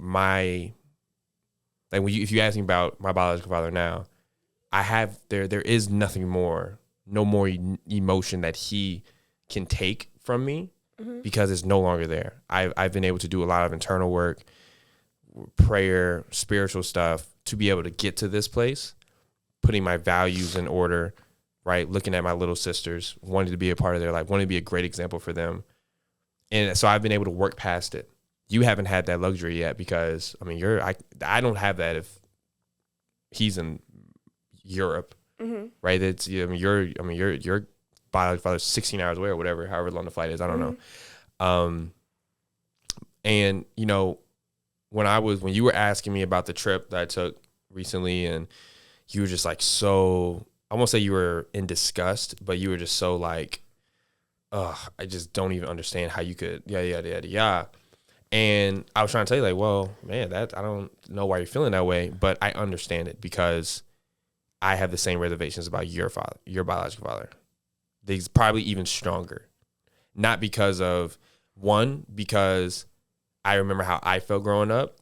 if you ask me about my biological father now, there is nothing more, no more emotion that he can take from me, mm-hmm. because it's no longer there. I've been able to do a lot of internal work, prayer, spiritual stuff to be able to get to this place, putting my values in order, right? Looking at my little sisters, wanting to be a part of their life, wanting to be a great example for them. And so I've been able to work past it. You haven't had that luxury yet because, I don't have that if he's in Europe, mm-hmm. right? It's, your biological father's 16 hours away or whatever, however long the flight is. I don't mm-hmm. know. And when you were asking me about the trip that I took recently, and you were just like, so, I won't say you were in disgust, but you were just so like, I just don't even understand how you could, yeah. And I was trying to tell you, like, well, man, I don't know why you're feeling that way, but I understand it because I have the same reservations about your father, your biological father. They's probably even stronger. Not because of, because I remember how I felt growing up,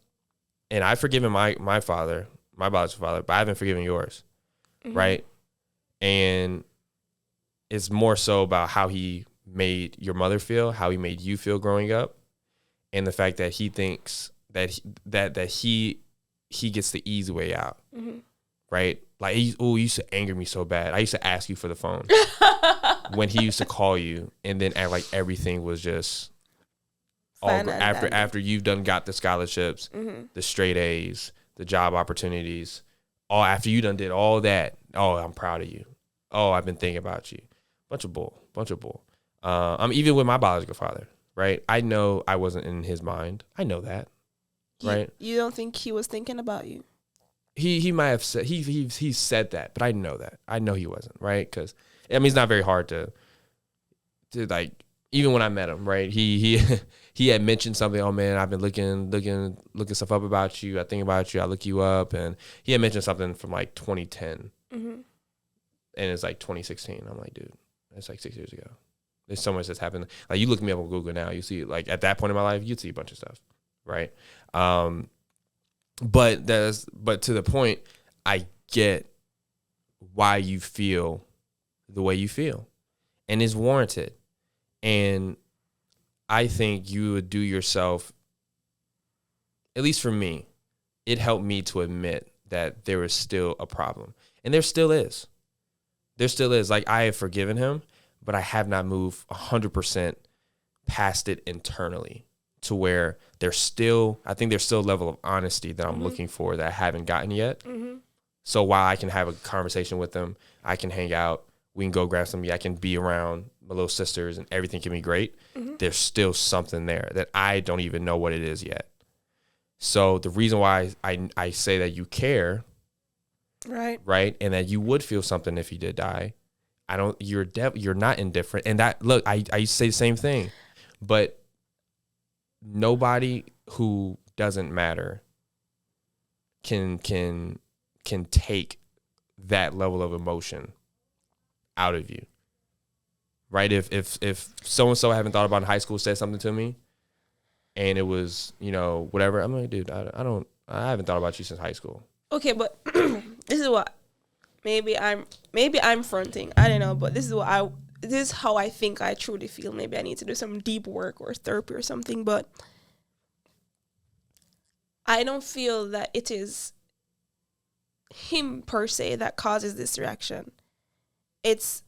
and I've forgiven my father, my biological father, but I haven't forgiven yours, right? And it's more so about how he made your mother feel, how he made you feel growing up, and the fact that he thinks that he gets the easy way out, right? Like, he used to anger me so bad. I used to ask you for the phone when he used to call you, and then act like everything was just all after you've got the scholarships, the straight A's, the job opportunities, all after you done did all that. Oh, I'm proud of you. Oh, I've been thinking about you. Bunch of bull. I'm even with my biological father. Right, I know I wasn't in his mind. I know that, right? You don't think he was thinking about you? He might have said he said that, but I know that. I know he wasn't, right? Because I mean, it's not very hard to like, even when I met him, right? He he had mentioned something. Oh man, I've been looking stuff up about you. I think about you. I look you up, and he had mentioned something from like 2010, and it's like 2016. I'm like, dude, that's like 6 years ago. There's so much that's happened. Like, you look me up on Google now, you see, like, at that point in my life, you'd see a bunch of stuff, right? But to the point, I get why you feel the way you feel, and it's warranted. And I think you would do yourself, at least for me, it helped me to admit that there is still a problem, and there still is. There still is. Like, I have forgiven him, but I have not moved 100% past it internally to where I think there's still a level of honesty that I'm looking for that I haven't gotten yet. So while I can have a conversation with them, I can hang out, we can go grab something, I can be around my little sisters and everything can be great. There's still something there that I don't even know what it is yet. So the reason why I say that you care, right, and that you would feel something if he did die, you're not indifferent. And that, look, I used to say the same thing, but nobody who doesn't matter can take that level of emotion out of you, right? If so-and-so I haven't thought about in high school said something to me and it was, whatever, I'm like, dude, I haven't thought about you since high school. Okay, but this is what, maybe I'm fronting. I don't know, but this is how I think I truly feel. Maybe I need to do some deep work or therapy or something, but I don't feel that it is him per se that causes this reaction. It's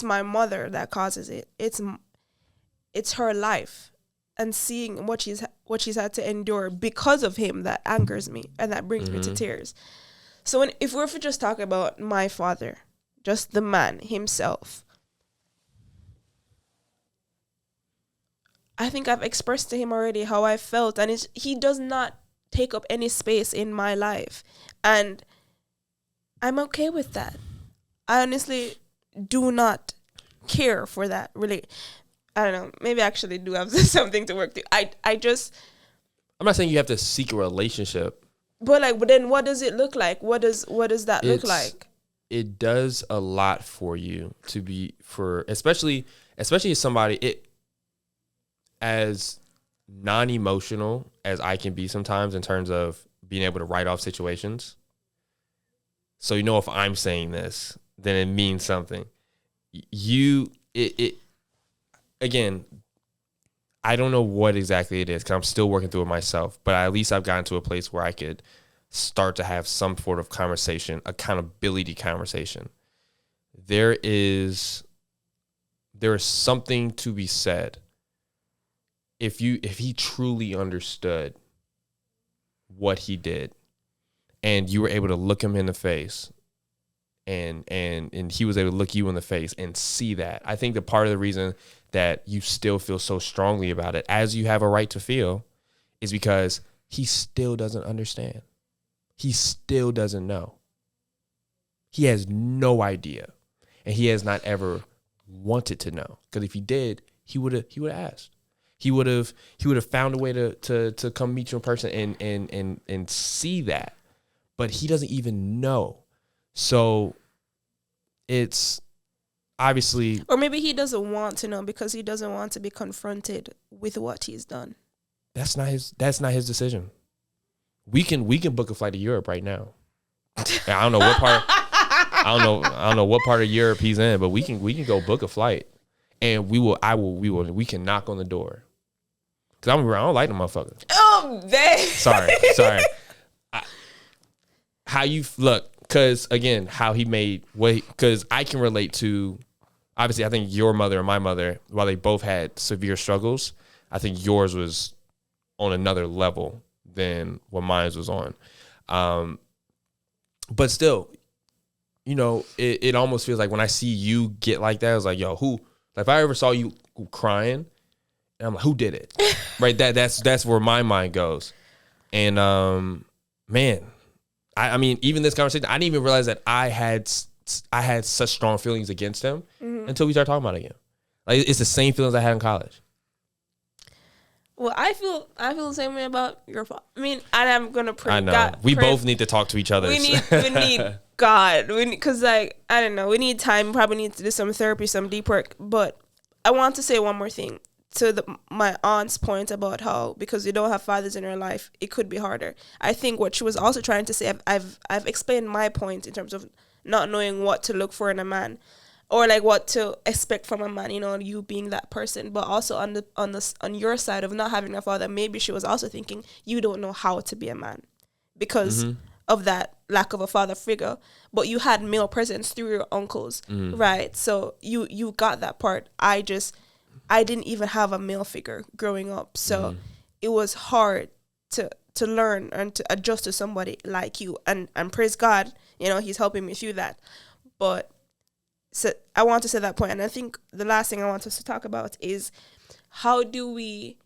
my mother that causes it. It's her life and seeing what she's had to endure because of him that angers me and that brings me to tears. So if we're just talking about my father, just the man himself, I think I've expressed to him already how I felt, and he does not take up any space in my life, and I'm okay with that. I honestly do not care for that, really. I don't know, maybe I actually do have something to work through. I'm not saying you have to seek a relationship, but then what does it look like? What does that look like? It does a lot for you especially as somebody, as non-emotional as I can be sometimes in terms of being able to write off situations. So, if I'm saying this, then it means something. Again, I don't know what exactly it is because I'm still working through it myself, but at least I've gotten to a place where I could start to have some sort of conversation, accountability conversation. There is something to be said. If he truly understood what he did and you were able to look him in the face and he was able to look you in the face and see that, I think that part of the reason that you still feel so strongly about it, as you have a right to feel, is because he still doesn't understand. He still doesn't know. He has no idea. And he has not ever wanted to know. Because if he did, he would have asked. He would have found a way to come meet you in person and see that. But he doesn't even know. So it's obviously, or maybe he doesn't want to know because he doesn't want to be confronted with what he's done. That's not his decision. We can book a flight to Europe right now. I don't know what part I don't know what part of Europe he's in, but we can go book a flight and we can knock on the door. Cause I don't like the motherfucker. Oh, dang. Sorry. How you look, cause again, how he made cause I can relate to, obviously I think your mother and my mother, while they both had severe struggles, I think yours was on another level than what mine was on. But still, you know, it almost feels like when I see you get like that, I was like, yo, who? Like if I ever saw you crying, and I'm like, who did it? Right? That's where my mind goes. And man, I mean, even this conversation, I didn't even realize that I had such strong feelings against him until we started talking about it again. Like it's the same feelings I had in college. Well, I feel the same way about your father. I mean, I'm gonna pray. I know God, we both need to talk to each other. We need God. Because like I don't know, we need time. We probably need to do some therapy, some deep work. But I want to say one more thing to my aunt's point about how because you don't have fathers in your life, it could be harder. I think what she was also trying to say, I've explained my point in terms of not knowing what to look for in a man. Or like what to expect from a man, you know, you being that person, but also on your side of not having a father, maybe she was also thinking you don't know how to be a man because of that lack of a father figure. But you had male presence through your uncles, right? So you got that part. I didn't even have a male figure growing up, so it was hard to learn and to adjust to somebody like you. And praise God, you know, he's helping me through that, but. So I want to say that point, and I think the last thing I want us to talk about is how do we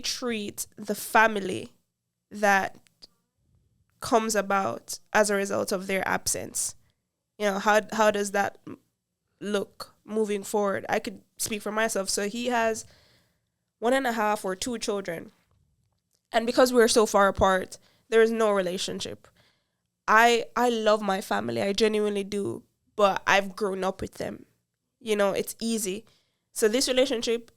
treat the family that comes about as a result of their absence? You know, how does that look moving forward? I could speak for myself. So he has 1.5 or 2 children, and because we're so far apart, there is no relationship. I love my family, I genuinely do. But I've grown up with them. You know, it's easy. So this relationship,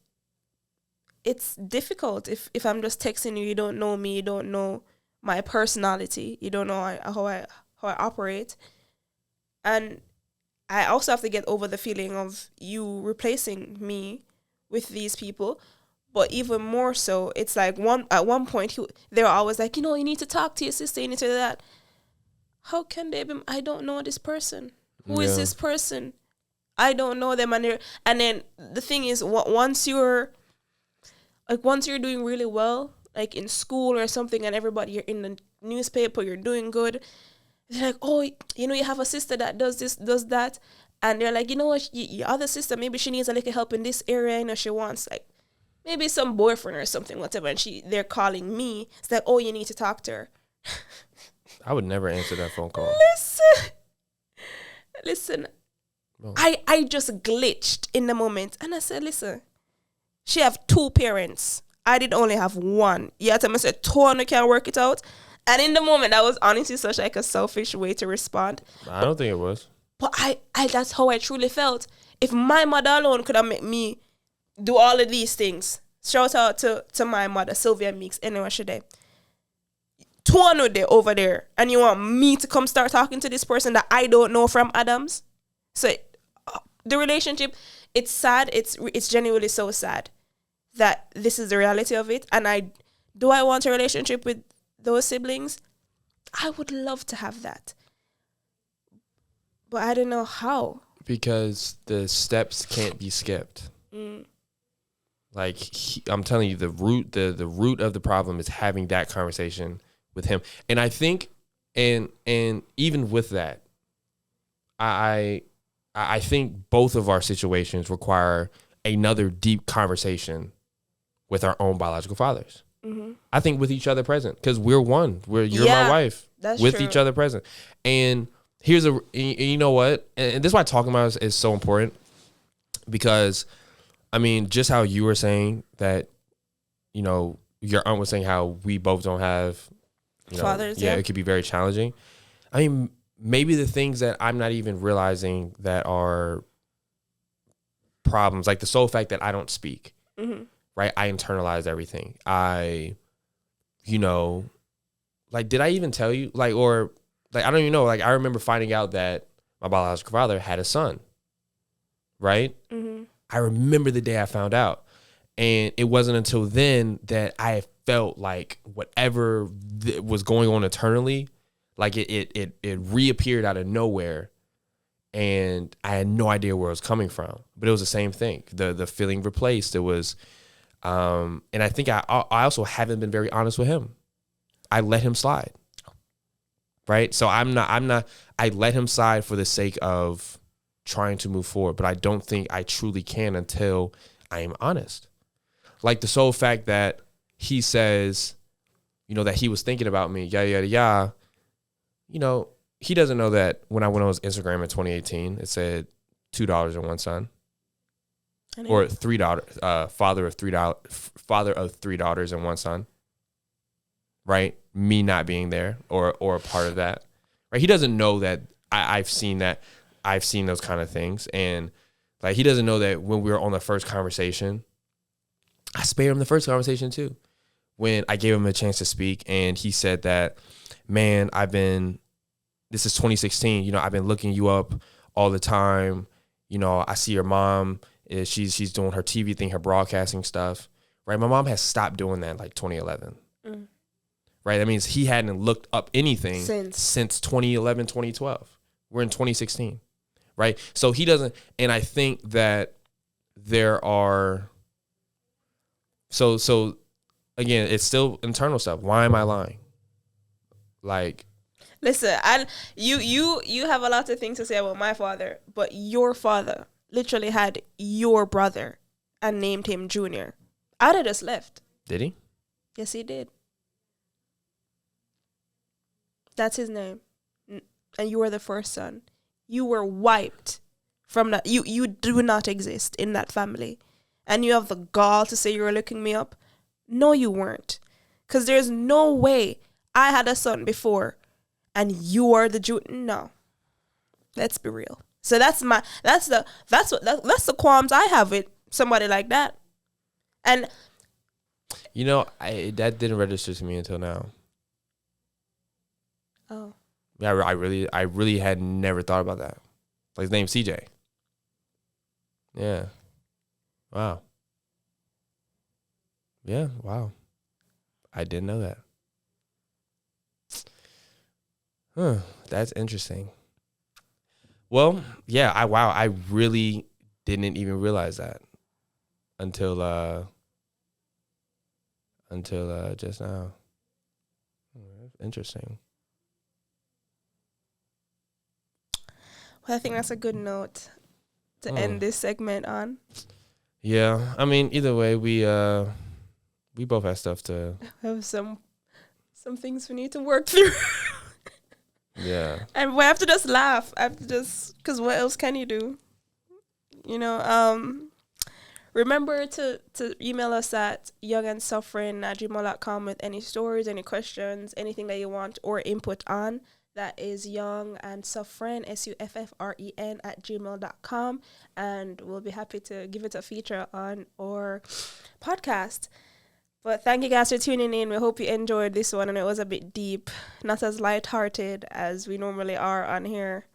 it's difficult. If I'm just texting you, you don't know me, you don't know my personality, you don't know how I operate. And I also have to get over the feeling of you replacing me with these people. But even more so, it's like at one point, they were always like, you know, you need to talk to your sister, you need to do that. How can they be? I don't know this person. Who is this person? I don't know them. And then the thing is, once you're doing really well, like in school or something, and everybody, you're in the newspaper, you're doing good, they're like, oh, you know, you have a sister that does this, does that. And they're like, you know what, your other sister, maybe she needs a little help in this area, you know, she wants like maybe some boyfriend or something, whatever. And they're calling me. It's like, oh, you need to talk to her. I would never answer that phone call. Listen, oh. I just glitched in the moment. And I said, listen, she have 2 parents. I did only have 1. Yeah, I said, 2 can't work it out. And in the moment, that was honestly such like a selfish way to respond. I don't think it was. But I that's how I truly felt. If my mother alone could have made me do all of these things, shout out to my mother, Sylvia Meeks, anyway, she did. 2 there over there, and you want me to come start talking to this person that I don't know from Adams? So the relationship, it's sad. It's genuinely so sad that this is the reality of it. And I want a relationship with those siblings? I would love to have that, but I don't know how. Because the steps can't be skipped. Like I'm telling you, the root of the problem is having that conversation with him. And I think, and even with that, I think both of our situations require another deep conversation with our own biological fathers. Mm-hmm. I think with each other present, because we're one. You're my wife. That's with true. Each other present. And you know what? And this is why talking about it is so important. Because, I mean, just how you were saying that, you know, your aunt was saying how we both don't have, you know, fathers. it could be very challenging. I mean, maybe the things that I'm not even realizing that are problems, like the sole fact that I don't speak, right? I internalize everything. You know, like, did I even tell you? Like, or, like, I don't even know. Like, I remember finding out that my biological father had a son, right? I remember the day I found out. And it wasn't until then that I felt like whatever was going on internally, like it reappeared out of nowhere. And I had no idea where it was coming from. But it was the same thing. The feeling replaced. It was, and I think I also haven't been very honest with him. I let him slide. Right? So I let him slide for the sake of trying to move forward. But I don't think I truly can until I am honest. Like the sole fact that he says, you know, that he was thinking about me, yada, yada, yada. You know, he doesn't know that when I went on his Instagram in 2018, it said $2 and one son. Or $3, father of three daughters and one son. Right? Me not being there or a part of that. Right? He doesn't know that I've seen that. I've seen those kind of things. And like he doesn't know that when we were on the first conversation, I spared him the first conversation too. When I gave him a chance to speak and he said that, man, this is 2016, you know, I've been looking you up all the time. You know, I see your mom, she's doing her TV thing, her broadcasting stuff, right? My mom has stopped doing that like 2011, right? That means he hadn't looked up anything since 2011, 2012. We're in 2016, right? So he doesn't, and I think that there are, so again, it's still internal stuff. Why am I lying? Like, listen, you have a lot of things to say about my father, but your father literally had your brother and named him Junior. I'd have just left. Did he? Yes, he did. That's his name. And you were the first son. You were wiped from that. You do not exist in that family. And you have the gall to say you were looking me up? No, you weren't. Because there's no way I had a son before and you are the Junior. No. Let's be real. So that's the qualms I have with somebody like that. And you know, that didn't register to me until now. Oh. Yeah, I really had never thought about that. Like his name's CJ. Yeah. Wow. Yeah, wow. I didn't know that. Huh, that's interesting. Well, yeah, I really didn't even realize that until just now. Interesting. Well, I think that's a good note to end this segment on. Yeah, I mean, either way, we both have stuff to have some things we need to work through. Yeah. And we have to just laugh. Because what else can you do? You know, remember to email us at youngandsuffren@gmail.com with any stories, any questions, anything that you want or input on. That is youngandsuffren, SUFFREN @gmail.com. And we'll be happy to give it a feature on our podcast. But thank you guys for tuning in. We hope you enjoyed this one, and it was a bit deep, not as lighthearted as we normally are on here.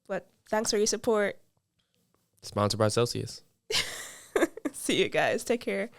But thanks for your support. Sponsored by Celsius. See you guys. Take care.